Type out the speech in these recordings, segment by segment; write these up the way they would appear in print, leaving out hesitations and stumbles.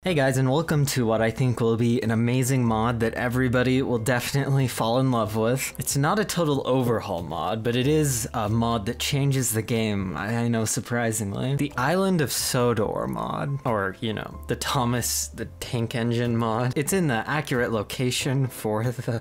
Hey guys, and welcome to what I think will be an amazing mod that everybody will definitely fall in love with. It's not a total overhaul mod, but it is a mod that changes the game, I know, surprisingly. The Island of Sodor mod, or, you know, the Thomas the Tank Engine mod. It's in the accurate location for the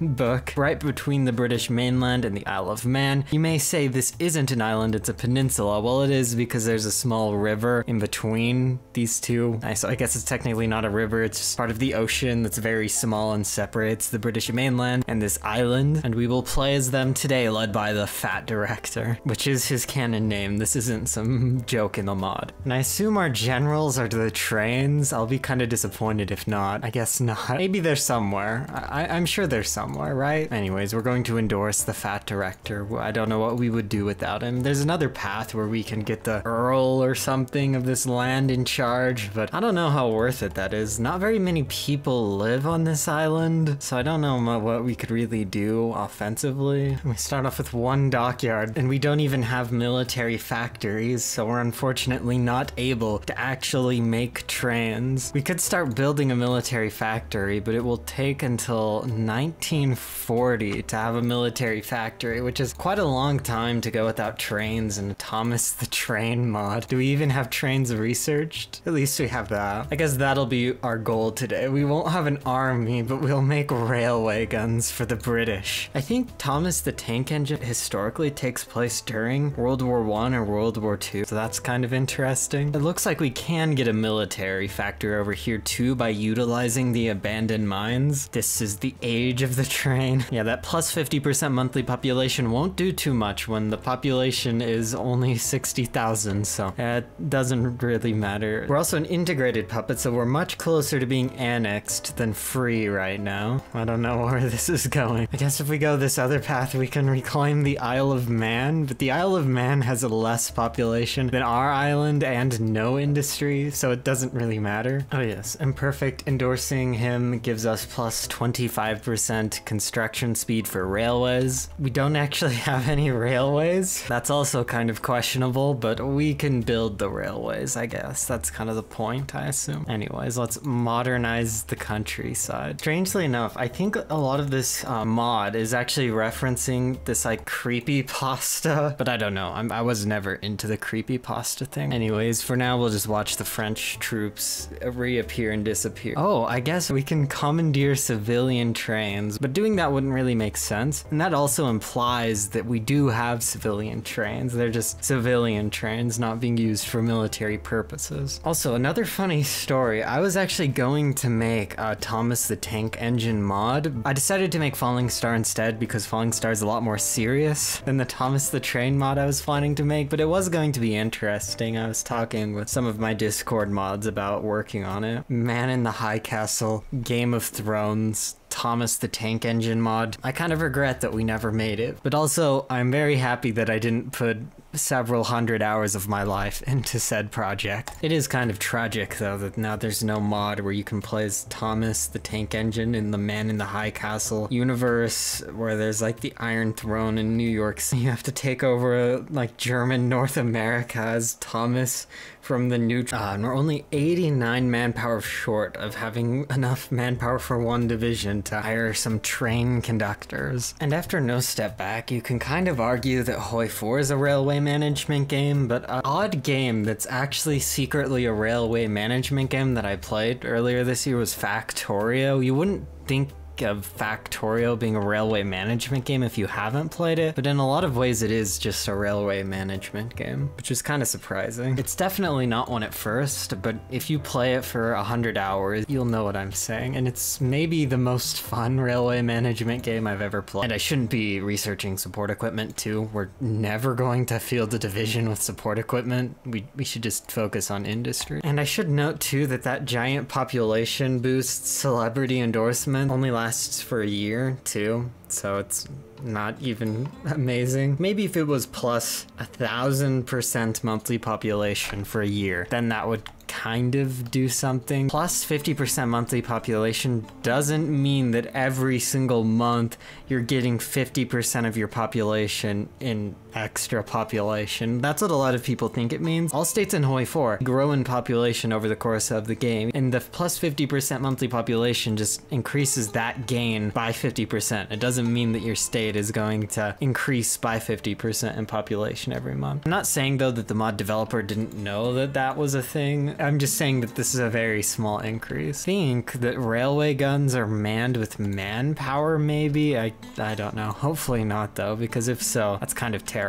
book, right between the British mainland and the Isle of Man. You may say this isn't an island, it's a peninsula. Well, it is because there's a small river in between these two. So I guess it's technically not a river, it's just part of the ocean that's very small and separates the British mainland and this island, and we will play as them today, led by the Fat Director, which is his canon name. This isn't some joke in the mod. And I assume our generals are the trains. I'll be kind of disappointed if not. I guess not. Maybe they're somewhere. I'm sure they're somewhere, right? Anyways, we're going to endorse the Fat Director. I don't know what we would do without him. There's another path where we can get the Earl or something of this land in charge, but I don't know how worth it that is. Not very many people live on this island, so I don't know what we could really do offensively. We start off with one dockyard, and we don't even have military factories, so we're unfortunately not able to actually make trains. We could start building a military factory, but it will take until 1940 to have a military factory, which is quite a long time to go without trains and Thomas the Train mod. Do we even have trains researched? At least we have that. I guess that'll be our goal today. We won't have an army, but we'll make railway guns for the British. I think Thomas the Tank Engine historically takes place during World War I or World War II, so that's kind of interesting. It looks like we can get a military factory over here too by utilizing the abandoned mines. This is the age of the train. Yeah, that plus 50% monthly population won't do too much when the population is only 60,000, so it doesn't really matter. We're also an integrated puppet, so we're much closer to being annexed than free right now. I don't know where this is going. I guess if we go this other path, we can reclaim the Isle of Man, but the Isle of Man has a less population than our island and no industry, so it doesn't really matter. Oh yes, Imperfect endorsing him gives us plus 25% construction speed for railways. We don't actually have any railways. That's also kind of questionable, but we can build the railways, I guess. That's kind of the point, I assume. Anyways, let's modernize the countryside. Strangely enough, I think a lot of this mod is actually referencing this like creepypasta, but I don't know. I was never into the creepypasta thing. Anyways, for now, we'll just watch the French troops reappear and disappear. Oh, I guess we can commandeer civilian trains, but doing that wouldn't really make sense. And that also implies that we do have civilian trains. They're just civilian trains not being used for military purposes. Also, another funny story. I was actually going to make a Thomas the Tank Engine mod. I decided to make Falling Star instead because Falling Star is a lot more serious than the Thomas the Train mod I was planning to make, but it was going to be interesting. I was talking with some of my Discord mods about working on it. Man in the High Castle, Game of Thrones, Thomas the Tank Engine mod. I kind of regret that we never made it, but also I'm very happy that I didn't put several hundred hours of my life into said project. It is kind of tragic though that now there's no mod where you can play as Thomas the Tank Engine in the Man in the High Castle universe where there's like the Iron Throne in New York City. You have to take over like German North America as Thomas from the new and we're only 89 manpower short of having enough manpower for one division to hire some train conductors. And after No Step Back, you can kind of argue that Hoi4 is a railway management game, but an odd game that's actually secretly a railway management game that I played earlier this year was Factorio. You wouldn't think of Factorio being a railway management game if you haven't played it, but in a lot of ways it is just a railway management game, which is kind of surprising. It's definitely not one at first, but if you play it for 100 hours, you'll know what I'm saying, and it's maybe the most fun railway management game I've ever played. And I shouldn't be researching support equipment too. We're never going to field a division with support equipment. We should just focus on industry. And I should note too that that giant population boost celebrity endorsement only lasts for a year too, so it's not even amazing. Maybe if it was plus 1,000% monthly population for a year, then that would kind of do something. Plus 50% monthly population doesn't mean that every single month you're getting 50% of your population in extra population. That's what a lot of people think it means. All states in Hoi4 grow in population over the course of the game, and the plus 50% monthly population just increases that gain by 50%. It doesn't mean that your state is going to increase by 50% in population every month. I'm not saying though that the mod developer didn't know that that was a thing. I'm just saying that this is a very small increase. I think that railway guns are manned with manpower maybe? I don't know. Hopefully not though, because if so, that's kind of terrible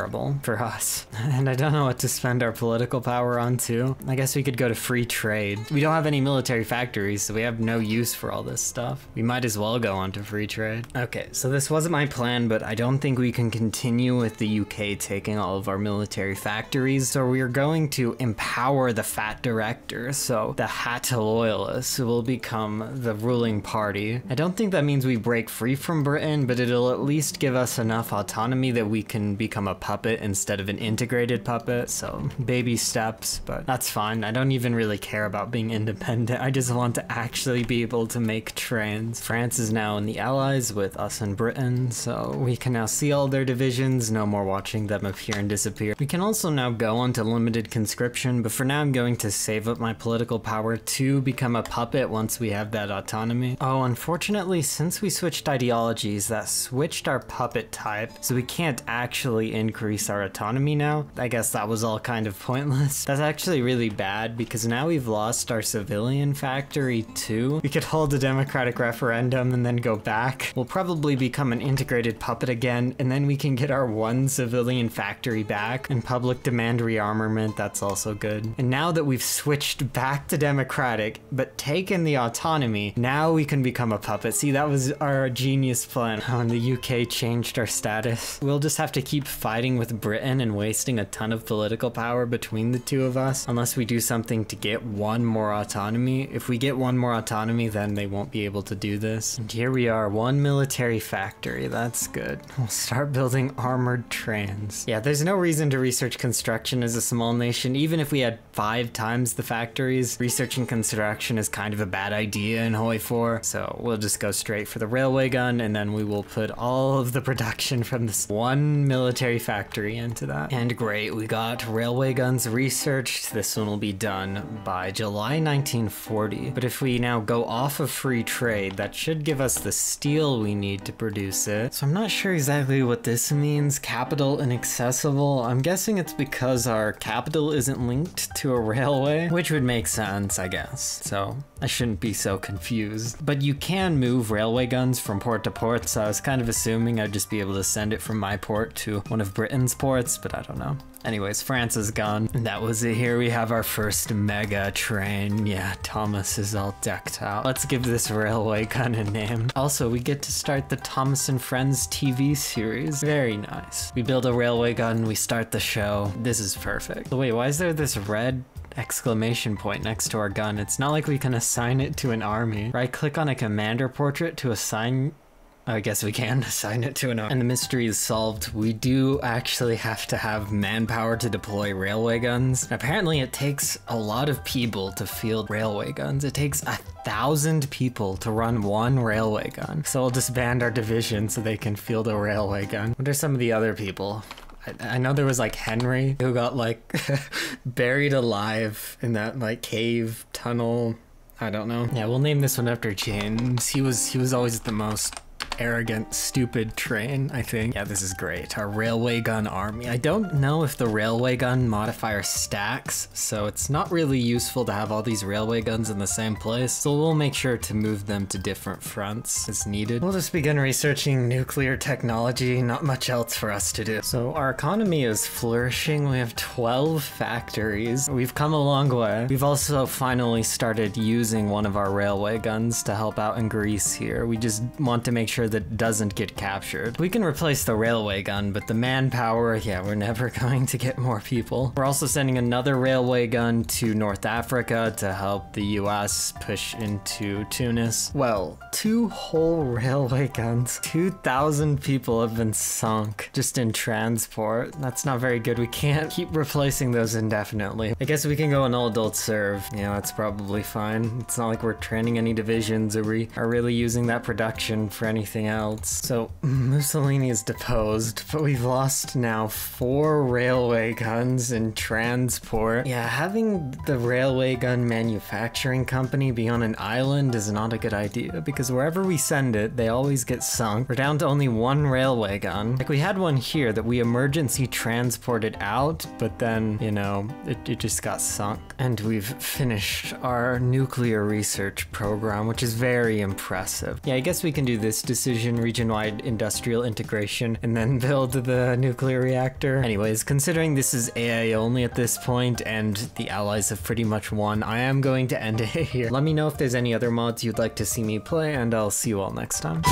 for us. And I don't know what to spend our political power on too. I guess we could go to free trade. We don't have any military factories, so we have no use for all this stuff. We might as well go on to free trade. Okay, so this wasn't my plan, but I don't think we can continue with the UK taking all of our military factories, so we are going to empower the fat directors, so the Hat loyalists will become the ruling party. I don't think that means we break free from Britain, but it'll at least give us enough autonomy that we can become a puppet instead of an integrated puppet, so baby steps, but that's fine. I don't even really care about being independent. I just want to actually be able to make trains. France is now in the Allies with us and Britain, so we can now see all their divisions, no more watching them appear and disappear. We can also now go on to limited conscription, but for now I'm going to save up my political power to become a puppet once we have that autonomy. Oh, unfortunately, since we switched ideologies, that switched our puppet type, so we can't actually increase our autonomy now. I guess that was all kind of pointless. That's actually really bad because now we've lost our civilian factory too. We could hold a democratic referendum and then go back. We'll probably become an integrated puppet again, and then we can get our one civilian factory back and public demand rearmament. That's also good. And now that we've switched back to democratic but taken the autonomy, now we can become a puppet. See, that was our genius plan. Oh, and the UK changed our status. We'll just have to keep fighting with Britain and wasting a ton of political power between the two of us unless we do something to get one more autonomy. If we get one more autonomy, then they won't be able to do this. And here we are, one military factory. That's good. We'll start building armored trains. Yeah, there's no reason to research construction as a small nation. Even if we had 5 times the factories, researching construction is kind of a bad idea in Hoi4. So we'll just go straight for the railway gun, and then we will put all of the production from this one military factory into that. And great, we got railway guns researched. This one will be done by July 1940. But if we now go off of free trade, that should give us the steel we need to produce it. So I'm not sure exactly what this means. Capital inaccessible. I'm guessing it's because our capital isn't linked to a railway, which would make sense, I guess. So I shouldn't be so confused. But you can move railway guns from port to port, so I was kind of assuming I'd just be able to send it from my port to one of Britain's ports, but I don't know. Anyways, France is gone. And that was it. Here we have our first mega train. Yeah, Thomas is all decked out. Let's give this railway gun a name. Also, we get to start the Thomas and Friends TV series. Very nice. We build a railway gun, we start the show. This is perfect. So wait, why is there this red exclamation point next to our gun? It's not like we can assign it to an army. Right click on a commander portrait to assign. I guess we can assign it to an army. And the mystery is solved. We do actually have to have manpower to deploy railway guns. Apparently it takes a lot of people to field railway guns. It takes 1,000 people to run one railway gun. So we'll disband our division so they can field a railway gun. What are some of the other people? I know there was like Henry who got like buried alive in that like cave tunnel. I don't know. Yeah, we'll name this one after James. He was always the most arrogant, stupid train, I think. Yeah, this is great. Our railway gun army. I don't know if the railway gun modifier stacks, so it's not really useful to have all these railway guns in the same place. So we'll make sure to move them to different fronts as needed. We'll just begin researching nuclear technology. Not much else for us to do. So our economy is flourishing. We have 12 factories. We've come a long way. We've also finally started using one of our railway guns to help out in Greece here. We just want to make sure sure that doesn't get captured. We can replace the railway gun, but the manpower, yeah, we're never going to get more people. We're also sending another railway gun to North Africa to help the US push into Tunis. Well, 2 whole railway guns. 2,000 people have been sunk just in transport. That's not very good. We can't keep replacing those indefinitely. I guess we can go an all-adult serve. Yeah, that's probably fine. It's not like we're training any divisions or we are really using that production for anything else. So Mussolini is deposed, but we've lost now 4 railway guns in transport. Yeah, having the railway gun manufacturing company be on an island is not a good idea, because wherever we send it, they always get sunk. We're down to only 1 railway gun. Like, we had one here that we emergency transported out, but then, you know, it just got sunk. And we've finished our nuclear research program, which is very impressive. Yeah, I guess we can do this decision, region-wide industrial integration, and then build the nuclear reactor. Anyways, considering this is AI only at this point, and the allies have pretty much won, I am going to end it here. Let me know if there's any other mods you'd like to see me play, and I'll see you all next time.